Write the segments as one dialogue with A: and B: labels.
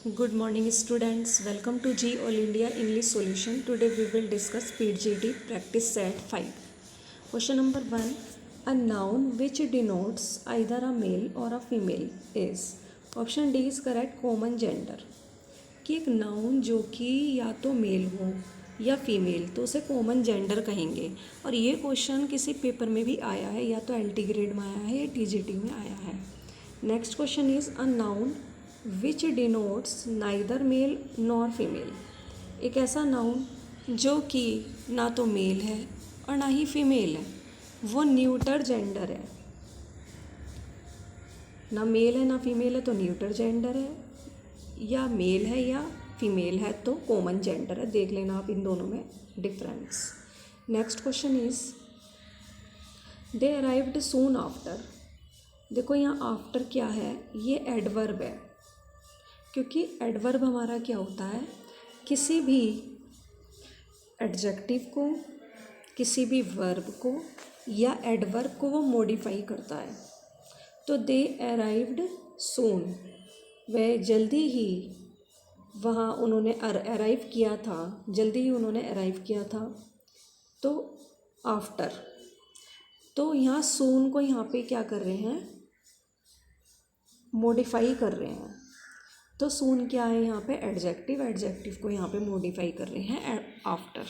A: Good morning students, welcome to G All India English Solution. Today we will discuss PGT practice set 5. Question number 1. A noun which denotes either a male or a female is. Option D is correct, common gender. कि एक noun जो कि या तो mail हो या female तो उसे कॉमन जेंडर कहेंगे। और ये क्वेश्चन किसी पेपर में भी आया है, या तो एलटी ग्रेड में आया है या टीजीटी में आया है। Next question is a noun which denotes neither male nor female. एक ऐसा नाउन जो कि ना तो मेल है और ना ही फीमेल है, वो न्यूटर जेंडर है। ना मेल है ना फीमेल है तो न्यूटर जेंडर है, या मेल है या फीमेल है तो कॉमन जेंडर है। देख लेना आप इन दोनों में difference. Next question is they arrived soon after. देखो यहाँ आफ्टर क्या है, ये एडवर्ब है, क्योंकि एडवर्ब हमारा क्या होता है, किसी भी एडजेक्टिव को, किसी भी वर्ब को या एडवर्ब को वो मॉडिफाई करता है। तो दे अराइव्ड सून, वह जल्दी ही वहाँ उन्होंने अराइव किया था, जल्दी ही उन्होंने अराइव किया था। तो आफ्टर, तो यहाँ सून को यहाँ पे क्या कर रहे हैं, मॉडिफाई कर रहे हैं। तो सून क्या है यहाँ पे, एडजेक्टिव, एडजेक्टिव को यहाँ पे मॉडिफाई कर रहे हैं after.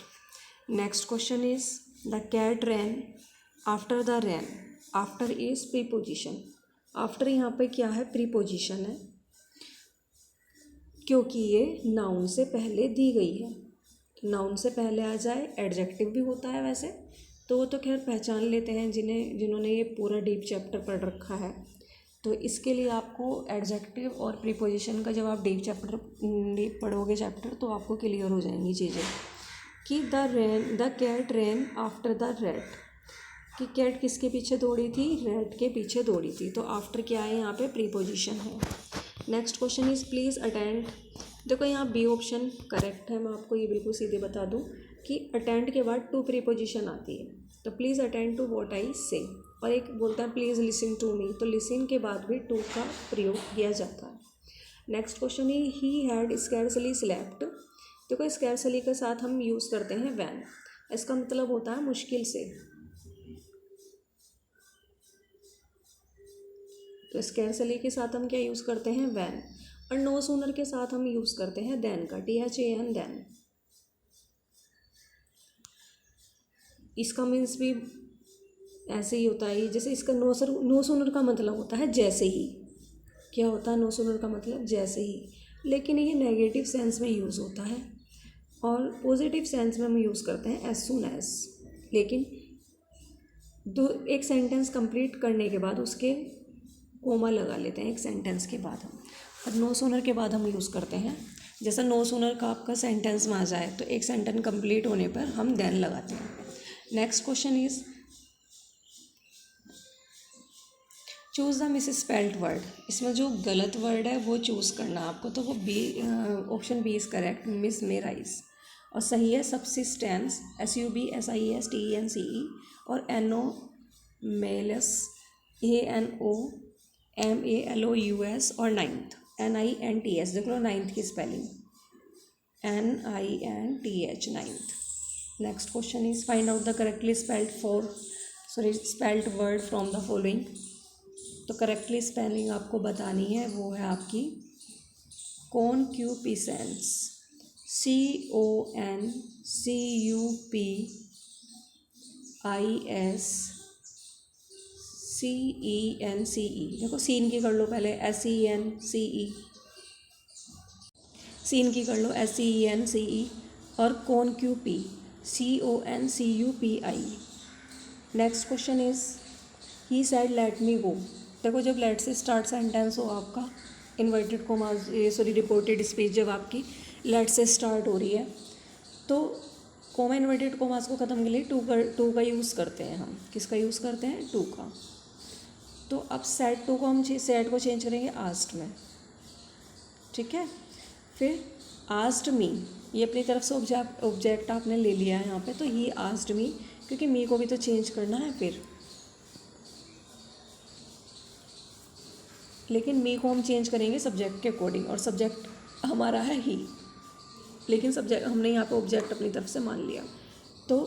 A: Next question is the cat ran after the rat. After is preposition. After यहाँ पे क्या है, प्रीपोजिशन है, क्योंकि ये नाउन से पहले दी गई है। नाउन से पहले आ जाए, एडजेक्टिव भी होता है वैसे तो वो तो खैर पहचान लेते हैं जिन्होंने ये पूरा डीप चैप्टर पढ़ रखा है। तो इसके लिए आपको एडजेक्टिव और प्रीपोजिशन का जब आप डीप पढ़ोगे चैप्टर तो आपको क्लियर हो जाएंगी चीज़ें। कि the cat ran after the rat, कि कैट किसके पीछे दौड़ी थी, रैट के पीछे दौड़ी थी। तो आफ्टर क्या है, यहाँ पे प्रीपोजिशन है। Next question is please attend. देखो यहाँ बी ऑप्शन करेक्ट है, मैं आपको ये बिल्कुल सीधे बता दूँ कि अटेंड के बाद टू प्रीपोजिशन आती है। तो please attend to what I say, और एक बोलता है प्लीज़ लिसन टू मी, तो लिसन के बाद भी टू का प्रयोग किया जाता है। Next question he had scarcely slept. देखो स्कैर्सली के साथ हम यूज़ करते हैं वैन, इसका मतलब होता है मुश्किल से। तो स्कैर्सली के साथ हम क्या यूज़ करते हैं, वैन। और नो सूनर के साथ हम यूज़ करते हैं देन का, THAN देन। इसका मीन्स भी ऐसे ही होता है, जैसे इसका नो सूनर का मतलब होता है जैसे ही। क्या होता है नो सूनर का मतलब, जैसे ही। लेकिन ये नेगेटिव सेंस में यूज़ होता है और पॉजिटिव सेंस में हम यूज़ करते हैं एज सून एज। लेकिन एक सेंटेंस कंप्लीट करने के बाद उसके कोमा लगा लेते हैं एक सेंटेंस के बाद हम। और नो सूनर के बाद हम यूज़ करते हैं, जैसा नो सूनर का आपका सेंटेंस में आ जाए तो एक सेंटेंस कंप्लीट होने पर हम देन लगाते हैं। Next question is choose the miss spelled word. इसमें जो गलत वर्ड है वो चूज़ करना आपको, तो वो option B is correct, mesmerise. और सही है सबसिस्टेंस, SUBSISTENCE, और NO मेलस, ANOMALOUS, और नाइन्थ NINTS। देख लो नाइन्थ की spelling NINTH, ninth. Next question is find out the correctly spelled word from the following. तो करेक्टली स्पेलिंग आपको बतानी है, वो है आपकी कॉन्क्यूपिसेंस, CONCUPISCENCE। देखो सीन की कर लो पहले, SENCE, सीन की कर लो SENCE, और कॉन्क्यूपी CONCUPI। Next question is he said let me go. देखो जब लेट से स्टार्ट सेंटेंस हो आपका, इन्वर्टेड कोमास रिपोर्टेड स्पीच जब आपकी लेट से स्टार्ट हो रही है तो कोमा इन्वर्टेड कोमास को ख़त्म के लिए टू का यूज़ करते हैं हम। किसका यूज़ करते हैं, टू का। तो अब सेड टू को हम सेड को चेंज करेंगे आस्ट में, ठीक है। फिर आस्ट मी, ये अपनी तरफ से ऑब्जेक्ट आपने ले लिया है यहाँ पे, तो ही आस्ट मी, क्योंकि मी को भी तो चेंज करना है फिर। लेकिन मी को हम चेंज करेंगे सब्जेक्ट के अकॉर्डिंग, और सब्जेक्ट हमारा है ही, लेकिन सब्जेक्ट हमने यहाँ पे ऑब्जेक्ट अपनी तरफ से मान लिया। तो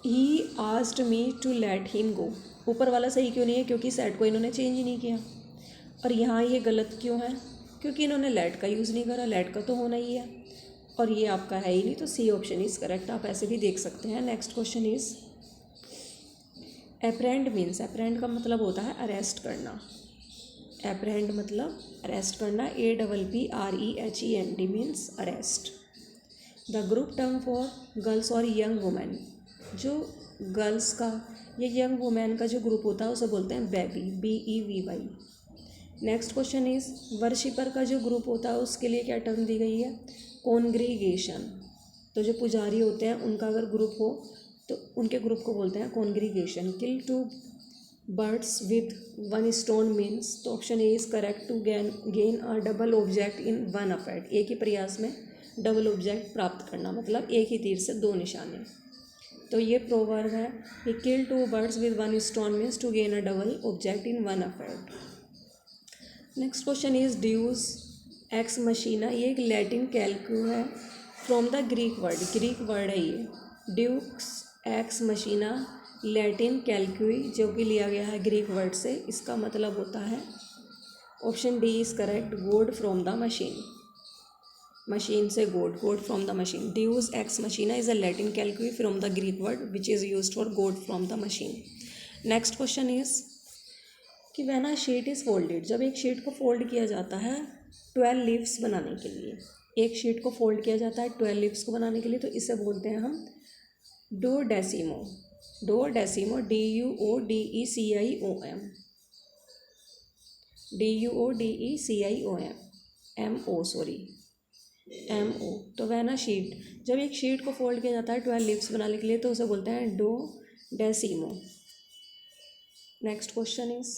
A: he asked me to let him go, ऊपर वाला सही क्यों नहीं है? क्योंकि सेट को इन्होंने चेंज ही नहीं किया। और यहाँ ये गलत क्यों है? क्योंकि इन्होंने लेट का यूज़ नहीं करा, लेट का तो होना ही है, और ये आपका है ही नहीं, तो सी ऑप्शन इज़ करेक्ट। आप ऐसे भी देख सकते हैं। नेक्स्ट क्वेश्चन इज़ एप्रेंड मीन्स, एप्रेंड का मतलब होता है अरेस्ट करना। एप्रेंड मतलब अरेस्ट करना, APPREHEND means arrest. The group term for girls और यंग वुमेन, जो गर्ल्स का या यंग वुमेन का जो ग्रुप होता है उसे बोलते हैं baby, BEVY। Next question is worshipper का जो ग्रुप होता है उसके लिए क्या टर्म दी गई है? कॉन्ग्रीगेशन। तो जो पुजारी होते हैं उनका अगर ग्रुप हो तो उनके ग्रुप को बोलते हैं congregation. Kill 2 birds with 1 stone means, तो option A is correct, to gain a double object in 1 effort, एक ही प्रयास में डबल ऑब्जेक्ट प्राप्त करना, मतलब एक ही तीर से 2 निशाने। तो ये प्रोवर्ब है कि kill 2 birds with 1 stone means to gain a double object in 1 effort. Next question is deus x machina, ये एक लैटिन कैलक्यू है from the Greek word, Greek word है ये deus ex machina, Latin calque, जो कि लिया गया है ग्रीक वर्ड से। इसका मतलब होता है option D is correct, god from the machine, machine से god, god from the machine. ड्यूज एक्स मशीना is a Latin calque from the Greek word which is used for god from the machine. Next question is कि when a sheet is folded, जब एक sheet को fold किया जाता है 12 leaves बनाने के लिए, एक शीट को फोल्ड किया जाता है 12 लीव्स को बनाने के लिए, तो इसे बोलते हैं हम डोडेसिमो, डोडेसिमो, DUODECIOM, DUODECIOM, MO। तो वह ना शीट, जब एक शीट को फोल्ड किया जाता है 12 लीव्स बनाने के लिए तो उसे बोलते हैं duodecimo. Next question is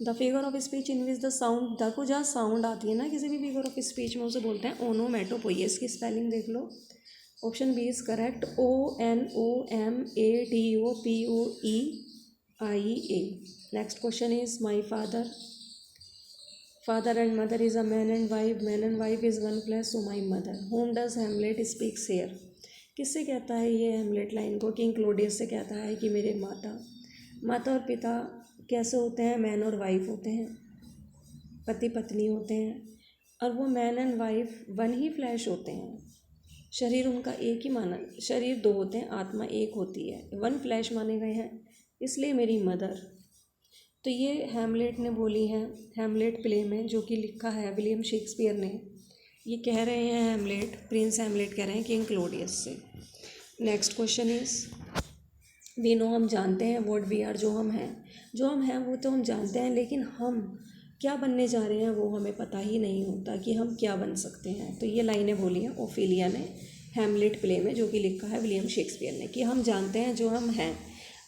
A: the figure of speech in which the sound, देखो जहाँ साउंड आती है ना किसी भी फिगर ऑफ स्पीच में उसे बोलते हैं ओनोमेटोपोइया। इसकी स्पेलिंग देख लो, option B is correct, ONOMATOPOEIA। Next question is my father, father and mother is a man and wife, man and wife is 1 plus, so my mother. Whom does Hamlet speaks here, किससे कहता है ये Hamlet line को? King Claudius से कहता है कि मेरे माता, माता और पिता कैसे होते हैं? मैन और वाइफ होते हैं, पति पत्नी होते हैं, और वो man and wife 1 he flash होते हैं। शरीर उनका एक ही माना, शरीर 2 होते हैं, आत्मा एक होती है, 1 फ्लैश माने गए हैं, इसलिए मेरी मदर। तो ये हैमलेट ने बोली है, हैमलेट प्ले में, जो कि लिखा है विलियम शेक्सपियर ने। ये कह रहे हैं हैमलेट, प्रिंस हैमलेट कह रहे हैं किंग क्लोडियस से। Next question is we know, हम जानते हैं, व्हाट वी आर, जो हम हैं वो तो हम जानते हैं, लेकिन हम क्या बनने जा रहे हैं वो हमें पता ही नहीं होता कि हम क्या बन सकते हैं। तो ये लाइनें बोली हैं ओफेलिया ने हैमलेट प्ले में, जो कि लिखा है विलियम शेक्सपियर ने, कि हम जानते हैं जो हम हैं,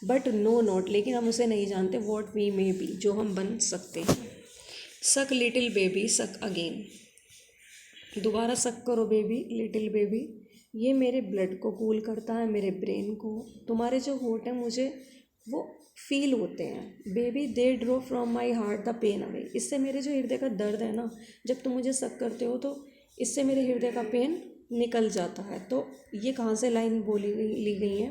A: बट नो नॉट, लेकिन हम उसे नहीं जानते, व्हाट वी मे बी, जो हम बन सकते हैं। सक लिटिल बेबी, सक अगेन, दोबारा सक करो बेबी, लिटिल बेबी, ये मेरे ब्लड को कूल करता है, मेरे ब्रेन को। तुम्हारे जो होठ हैं मुझे वो फील होते हैं। Baby they draw from my heart the pain away, इससे मेरे जो हृदय का दर्द है ना, जब तुम मुझे सक करते हो तो इससे मेरे हृदय का पेन निकल जाता है। तो ये कहाँ से लाइन ली गई है?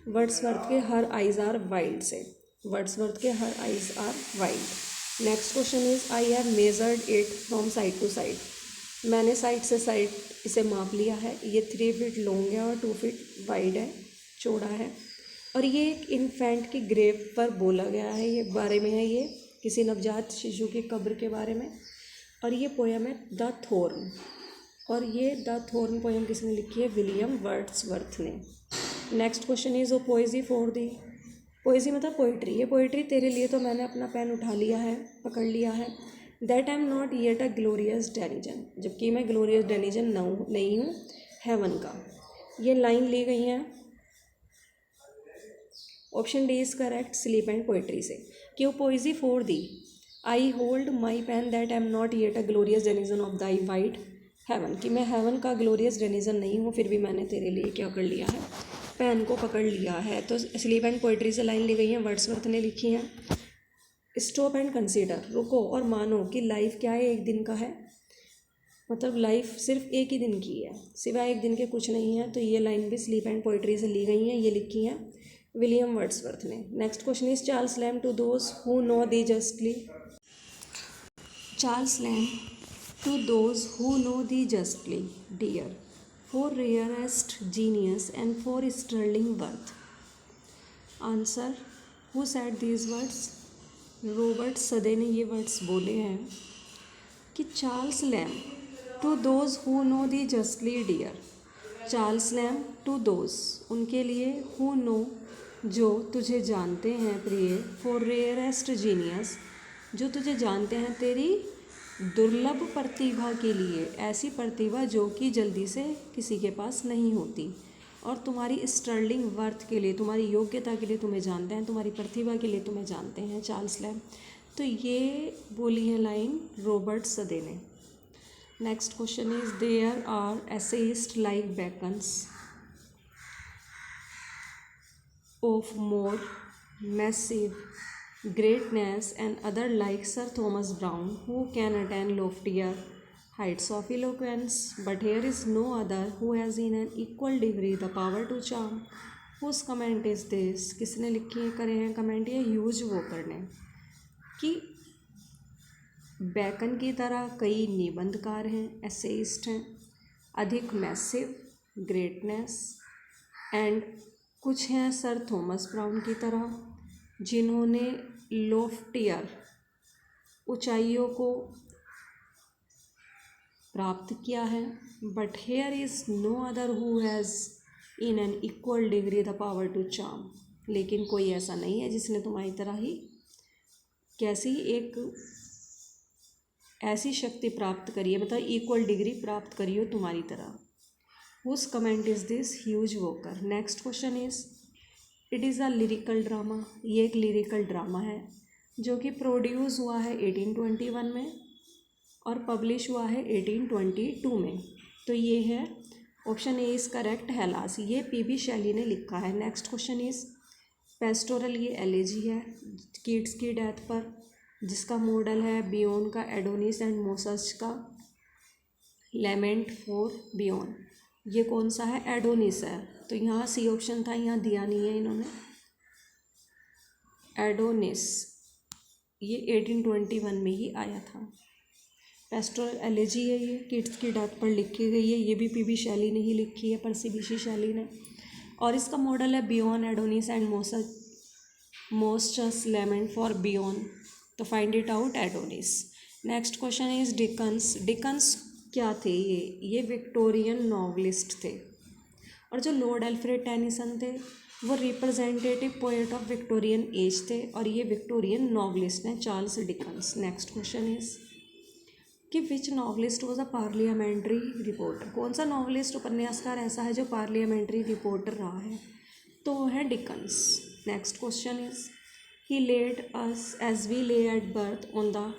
A: वर्ड्सवर्थ के हर आइज़ आर वाइल्ड से, वर्ड्सवर्थ के her eyes are wild. Next question is I have measured it from side to side, मैंने साइड से साइड इसे माप लिया है। ये 3 फीट लॉन्ग है और 2 फीट वाइड है, चौड़ा है, और ये एक इन्फेंट की ग्रेव पर बोला गया है, ये बारे में है, ये किसी नवजात शिशु की कब्र के बारे में। और ये पोयम है द थॉर्न, और ये द थॉर्न पोयम किसने लिखी है? विलियम वर्ड्सवर्थ ने। Next question is O poesy for thee, poesy मतलब पोइट्री, ये पोइट्री तेरे लिए तो मैंने अपना पेन उठा लिया है, पकड़ लिया है। That I am not yet a glorious denizen, जबकि मैं ग्लोरियस डेनिजन नहीं हूँ हेवन का। ये लाइन ली गई हैं option D is correct, sleep and poetry से, कि वो poesy for thee I hold my pen that I am not yet a glorious denizen of thy wide heaven, कि मैं हेवन का ग्लोरियस डेनिजन नहीं हूँ, फिर भी मैंने तेरे लिए क्या कर लिया है? पेन को पकड़ लिया है। तो स्लीप एंड पोइट्री से लाइन ली गई हैं, वर्ड्सवर्थ ने लिखी हैं। स्टॉप एंड कंसीडर, रुको और मानो कि लाइफ क्या है? एक दिन का है। मतलब लाइफ सिर्फ एक ही दिन की है, सिवाय एक दिन के कुछ नहीं है। तो ये लाइन भी स्लीप एंड पोइट्री से ली गई हैं, ये लिखी हैं विलियम वर्ड्सवर्थ ने। Next question is Charles Lamb to those who know thee justly. Charles Lamb to those who know thee justly dear for rarest genius and for sterling worth. Answer, who said these words. Robert Southey ने ये words बोले हैं कि Charles Lamb to those who know thee justly dear. Charles Lamb to those उनके लिए, who know जो तुझे जानते हैं प्रिय, फॉर रेयरेस्ट जीनियस जो तुझे जानते हैं तेरी दुर्लभ प्रतिभा के लिए, ऐसी प्रतिभा जो कि जल्दी से किसी के पास नहीं होती, और तुम्हारी स्टर्लिंग वर्थ के लिए, तुम्हारी योग्यता के लिए तुम्हें जानते हैं, तुम्हारी प्रतिभा के लिए तुम्हें जानते हैं, चार्ल्स लैम्ब। तो ये बोली है लाइन रॉबर्ट सदे ने। Next question is there are essayist like Bacon's of more massive greatness and other like Sir Thomas Browne who can attain loftier heights of eloquence, but here is no other who has in an equal degree the power to charm. Whose comment is this? किसने लिखी करे हैं comment? ये huge walker ने, कि bacon की तरह कई निबंधकार हैं, एसेइस्ट हैं, अधिक मैसिव ग्रेटनेस एंड कुछ हैं सर थॉमस ब्राउन की तरह जिन्होंने लोफ्टियर ऊंचाइयों को प्राप्त किया है, but here is no other who has in an equal degree the power to charm. लेकिन कोई ऐसा नहीं है जिसने तुम्हारी तरह ही कैसी एक ऐसी शक्ति प्राप्त करी है, मतलब इक्वल डिग्री प्राप्त करी हो तुम्हारी तरह। Whose comment is this? Hugh Walker. Next question is it is a lyrical drama. ये एक लिरिकल ड्रामा है जो कि प्रोड्यूस हुआ है 1821 में और पब्लिश हुआ है 1822 में। तो ये है option A is correct, Hellas. ये पी.बी. शैली ने लिखा है। Next question is pastoral. ये एलेजी है कीट्स की डेथ पर, जिसका मॉडल है बियोन का एडोनिस एंड मोसस का लेमेंट फॉर बियोन। ये कौन सा है? एडोनिस है। तो यहाँ सी ऑप्शन था, यहाँ दिया नहीं है इन्होंने। एडोनिस ये 1821 में ही आया था। पेस्टोरल एलेजी है, ये किड्स की डेथ पर लिखी गई है। ये भी पी.बी. शैली ने ही लिखी है, परसिबिशी शैली ने। और इसका मॉडल है Bion Adonis and Moschus lament for Bion. तो find it out, Adonis. Next question is Dickens. Dickens क्या थे? ये विक्टोरियन नॉवलिस्ट थे, और जो लॉर्ड एल्फ्रेड टेनिसन थे वो representative poet of Victorian age थे, और ये विक्टोरियन नॉवलिस्ट हैं, Charles Dickens. Next question is कि which novelist was a parliamentary reporter. कौन सा नॉवलिस्ट उपन्यासकार ऐसा है जो पार्लियामेंट्री रिपोर्टर रहा है? तो वो है Dickens. Next question is he led us as we lay at birth on the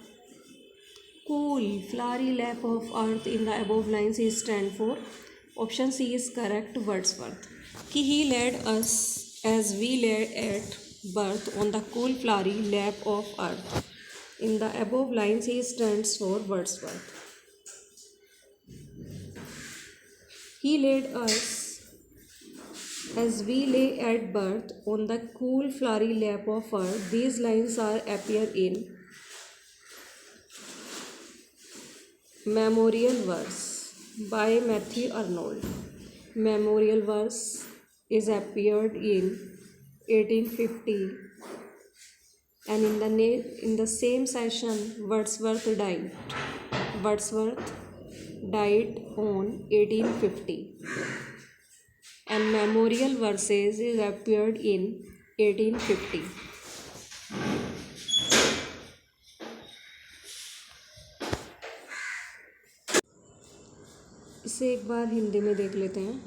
A: cool flowery lap of earth in the above lines he stand for. Option C is correct, Wordsworth. कि he led us as we lay at birth on the cool flowery lap of earth. In the above lines he stands for Wordsworth. He led us as we lay at birth on the cool flowery lap of earth. These lines are appear in Memorial Verse by Matthew Arnold. Memorial Verse is appeared in 1850, and in the same session Wordsworth died. Wordsworth died on 1850, and Memorial Verses is appeared in 1850. इसे एक बार हिंदी में देख लेते हैं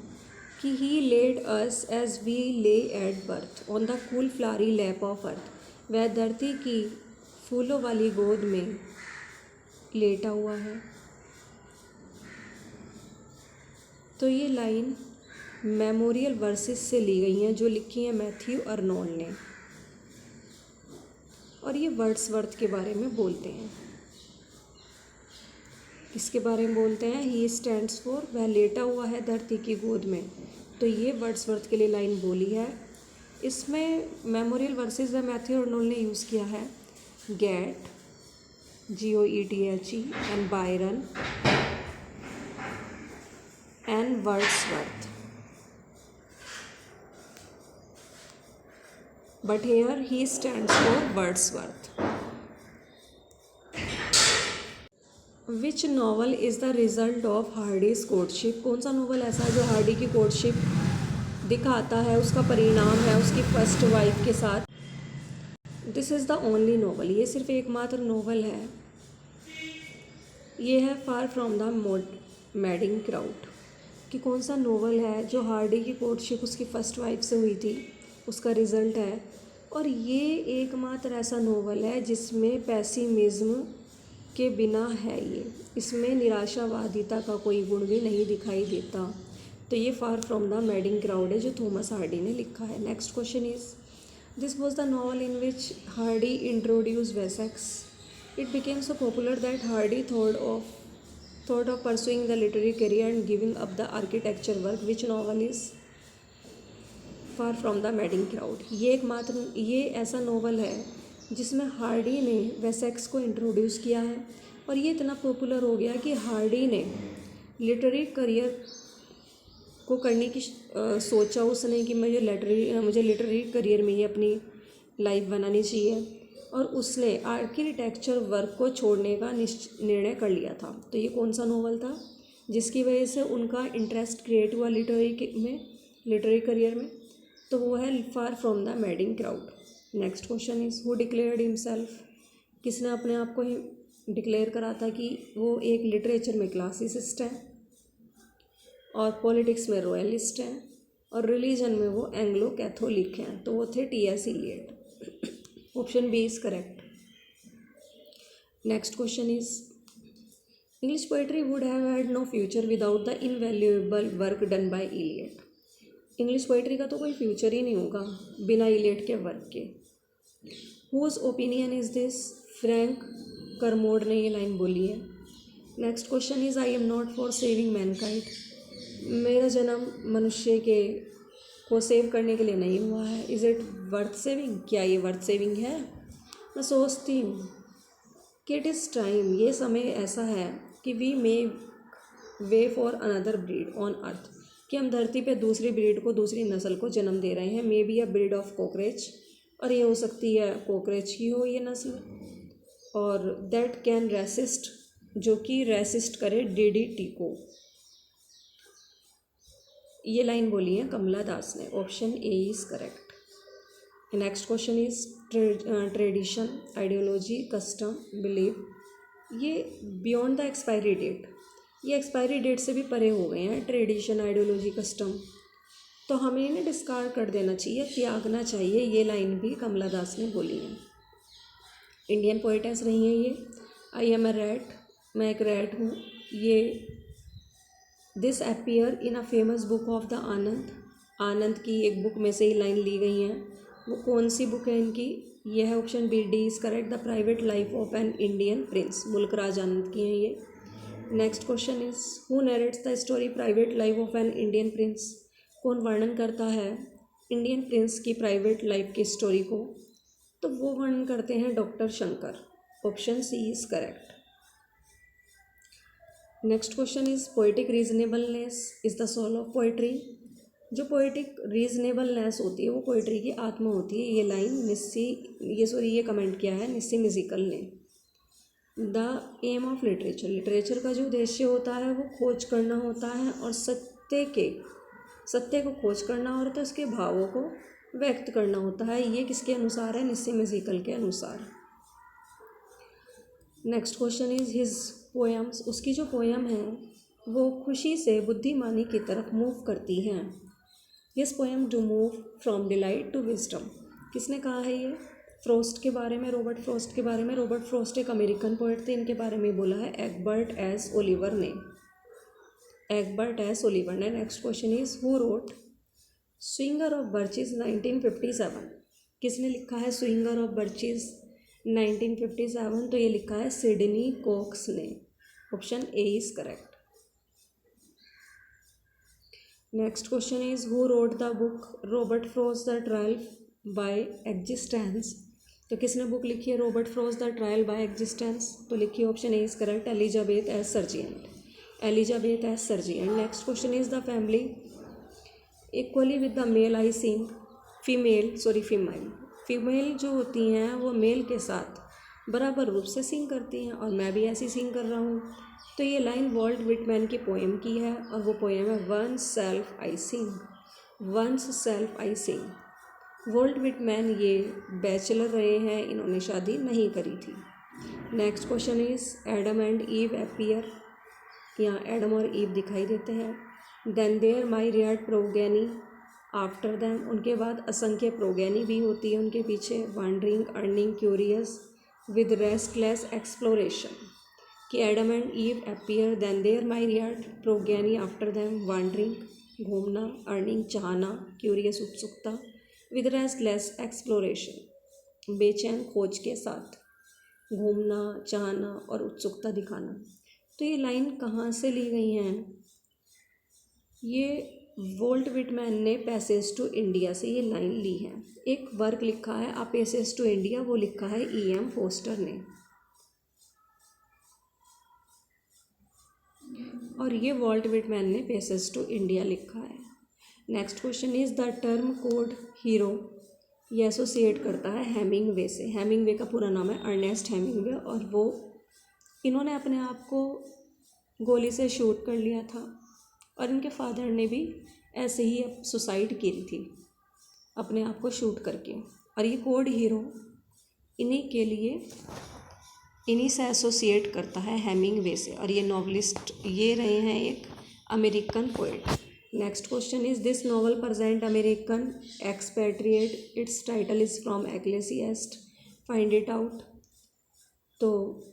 A: कि ही led us as we lay at birth on the cool flowery lap of earth. वह धरती की फूलों वाली गोद में लेटा हुआ है। तो ये लाइन मेमोरियल वर्सेस से ली गई हैं, जो लिखी हैं मैथ्यू अर्नोल्ड ने, और ये वर्ड्सवर्थ के बारे में बोलते हैं। किसके बारे में बोलते हैं? ही स्टैंड्स फॉर, वह लेटा हुआ है धरती की गोद में। तो ये वर्ड्सवर्थ के लिए लाइन बोली है। इसमें मेमोरियल वर्सेस व मैथ्यू अर्नोल्ड ने यूज़ किया है Goethe, GOETHE, and Byron and Wordsworth. But here he stands for Wordsworth. Which novel is the result of Hardy's courtship? कौन सा नोवेल ऐसा है जो हार्डी की कोर्टशिप दिखाता है, उसका परिणाम है उसकी फर्स्ट वाइफ के साथ? This is the only novel, ये सिर्फ एकमात्र नोवेल है। ये है far from the madding crowd. कि कौन सा नोवेल है जो हार्डी की कोर्टशिप उसकी फर्स्ट वाइफ से हुई थी, उसका रिज़ल्ट है। और ये एकमात्र ऐसा नोवेल है जिसमें पैसिमिज्म के बिना है ये, इसमें निराशावादिता का कोई गुण भी नहीं दिखाई देता। तो ये far from the madding crowd है जो थॉमस हार्डी ने लिखा है। Next question is, this was the novel in which Hardy introduce Wessex. It became so popular that Hardy thought of pursuing the literary career and giving up the architecture work. Which novel is far from the madding crowd? ये ऐसा novel है जिसमें Hardy ने Wessex को introduce किया है और ये इतना पॉपुलर हो गया कि हार्डी ने लिटरेरी करियर को करने की सोचा उसने कि मुझे लिटरेरी करियर में ही अपनी लाइफ बनानी चाहिए, और उसने आर्किटेक्चर वर्क को छोड़ने का निर्णय कर लिया था। तो ये कौन सा नोवेल था जिसकी वजह से उनका इंटरेस्ट क्रिएट हुआ लिटरेरी करियर में? तो वो है far from the madding crowd. Next question is, who declared himself? किसने अपने आप को डिक्लेयर करा था कि वो एक लिटरेचर में क्लासिसिस्ट है और पॉलिटिक्स में रॉयलिस्ट हैं और रिलीजन में वो एंग्लो कैथोलिक हैं? तो वो थे T.S. Eliot. Option B is correct. Next question is, English poetry would have had no future without the invaluable work done by Eliot. English poetry का तो कोई फ्यूचर ही नहीं होगा बिना इलियट के वर्क के। Whose opinion is this? Frank Kermode ने ये लाइन बोली है। Next question is, I am not for saving mankind. मेरा जन्म मनुष्य को सेव करने के लिए नहीं हुआ है। Is it worth saving? क्या ये वर्थ सेविंग है? मैं सोचती हूँ कि इट इज़ टाइम, ये समय ऐसा है कि we may way for another breed on earth, कि हम धरती पे दूसरी ब्रीड को, दूसरी नस्ल को जन्म दे रहे हैं। May be a breed of cockroach, और ये हो सकती है कॉकरेच की हो ये नस्ल, और दैट कैन रेसिस्ट, जो कि रेसिस्ट करे DDT को। ये लाइन बोली है कमला दास ने। Option A is correct. Next question is, tradition, ideology, custom, believe, ये बियॉन्ड द एक्सपायरी डेट, ये एक्सपायरी डेट से भी परे हो गए हैं। ट्रेडिशन, आइडियोलॉजी, कस्टम, तो हमें इन्हें डिस्कार्ड कर देना चाहिए, त्यागना चाहिए। ये लाइन भी कमला दास ने बोली है। इंडियन पोइटेस रही हैं ये। आई एम ए रैट, मैं एक रैट हूँ। ये this appear in a famous book of the Anand, Anand की एक बुक में से ही लाइन ली गई हैं। वो कौन सी बुक है इनकी? ये है option B, D is correct, the private life of an Indian prince, Mulk Raj Anand की हैं ये। Next question is, who narrates the story private life of an Indian prince? कौन वर्णन करता है इंडियन प्रिंस की प्राइवेट लाइफ की स्टोरी को? तो वो वर्णन करते हैं doctor Shankar. Option C is correct. Next question is, poetic reasonableness is the soul of poetry. जो पोएटिक रीजनेबलनेस होती है वो पोएट्री की आत्मा होती है। ये लाइन ये कमेंट किया है निस्सी म्यूजिकल ने। The aim of literature, literature का जो उद्देश्य होता है वो खोज करना होता है, और सत्य को खोज करना और तो उसके भावों को व्यक्त करना होता है। ये किसके अनुसार है? निस्सी म्यूजिकल के अनुसार। Next question is, his poems, उसकी जो पोएम है वो खुशी से बुद्धिमानी की तरफ मूव करती हैं। His poem to move from delight to wisdom, किसने कहा है ये? फ्रॉस्ट के बारे में, रॉबर्ट फ्रॉस्ट के बारे में। रॉबर्ट फ्रॉस्ट एक अमेरिकन पोएट थे, इनके बारे में बोला है एग्बर्ट एस ओलिवर ने। Next question is, who road swinger of birches 1957? किसने लिखा है स्विंगर ऑफ बर्चेस 1957? तो ये लिखा है सिडनी कॉक्स ने। Option A is correct. Next question is who wrote the book Robert Frost the trial by existence. तो किसने बुक लिखी है Robert Frost the trial by existence? तो लिखी option A is correct, Elizabeth S Sergeant. Elizabeth S Sergeant. Next question is the family equally with the male I sing. Female जो होती हैं वो मेल के साथ बराबर रूप से सिंग करती हैं और मैं भी ऐसी सिंग कर रहा हूँ। तो ये लाइन वॉल्ट विटमैन की पोएम की है और वो पोएम है one's self I sing. One's self I sing. Walt Whitman ये बैचलर रहे हैं, इन्होंने शादी नहीं करी थी। Next question is Adam and Eve appear. यहाँ एडम और ईव दिखाई देते हैं। Then there myriad progeny after them. उनके बाद असंख्य प्रोगेनी भी होती है उनके पीछे। Wondering, yearning, curious, with restless exploration. कि Adam and Eve appear, then there myriad progeny after them, wondering घूमना, अर्निंग चाहना, क्यूरियस उत्सुकता, विद रेस्टलेस एक्सप्लोरेशन बेचैन खोज के साथ, घूमना चाहना और उत्सुकता दिखाना। तो ये लाइन कहाँ से ली गई हैं? ये वॉल्ट विटमैन ने पैसेज टू इंडिया से ये लाइन ली है। एक वर्क लिखा है आ पैसेज टू इंडिया, वो लिखा है E.M. फोस्टर ने। और ये वॉल्ट विटमैन ने पैसेज टू इंडिया लिखा है। Next question is the term code hero ये एसोसिएट करता है हेमिंगवे से। हेमिंगवे का पूरा नाम है अर्नेस्ट हेमिंगवे और वो इन्होंने अपने आप को गोली से शूट कर लिया था और इनके फादर ने भी ऐसे ही सुसाइड की थी अपने आप को शूट करके। और ये कोड हीरो इन्हीं से एसोसिएट करता है हेमिंगवे से। और ये नॉवलिस्ट ये रहे हैं एक American poet. Next question is this novel present American expatriate, it's title is from Ecclesiastes, find it out. तो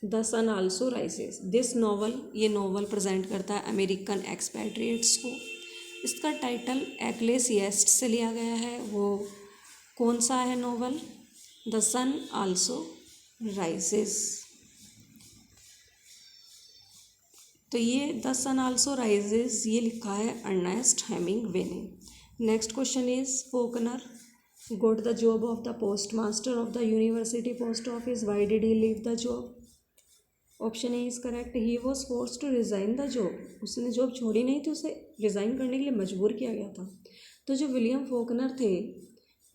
A: the sun also rises, this novel ये नॉवल प्रेजेंट करता है अमेरिकन एक्सपैट्रिएट्स को। इसका टाइटल एक्लेसिएस्ट से लिया गया है। वो कौन सा है novel? The sun also Rises. तो ये द सन आल्सो राइजेस ये लिखा है अर्नेस्ट हेमिंगवे ने। Next question is Faulkner got the job of the postmaster of the university post office, why did he leave the job? Option A is correct, he was force to resign the job. उसने job छोड़ी नहीं थी, उसे resign करने के लिए मजबूर किया गया था। तो जो विलियम फॉकनर थे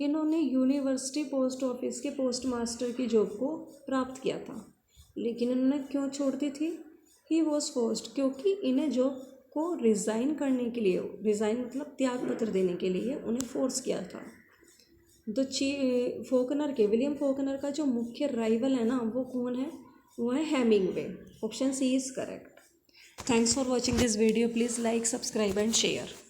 A: इन्होंने यूनिवर्सिटी पोस्ट ऑफिस के पोस्ट मास्टर की जॉब को प्राप्त किया था, लेकिन इन्होंने क्यों छोड़ दी थी? ही वॉज फोर्स्ड, क्योंकि इन्हें जॉब को रिज़ाइन करने के लिए, रिज़ाइन मतलब त्याग पत्र देने के लिए उन्हें फोर्स किया था। तो फॉकनर के विलियम फॉकनर का जो मुख्य राइवल है ना वो कौन है? वो है Hemingway. Option C is correct. Thanks for watching this video. Please like, subscribe and share.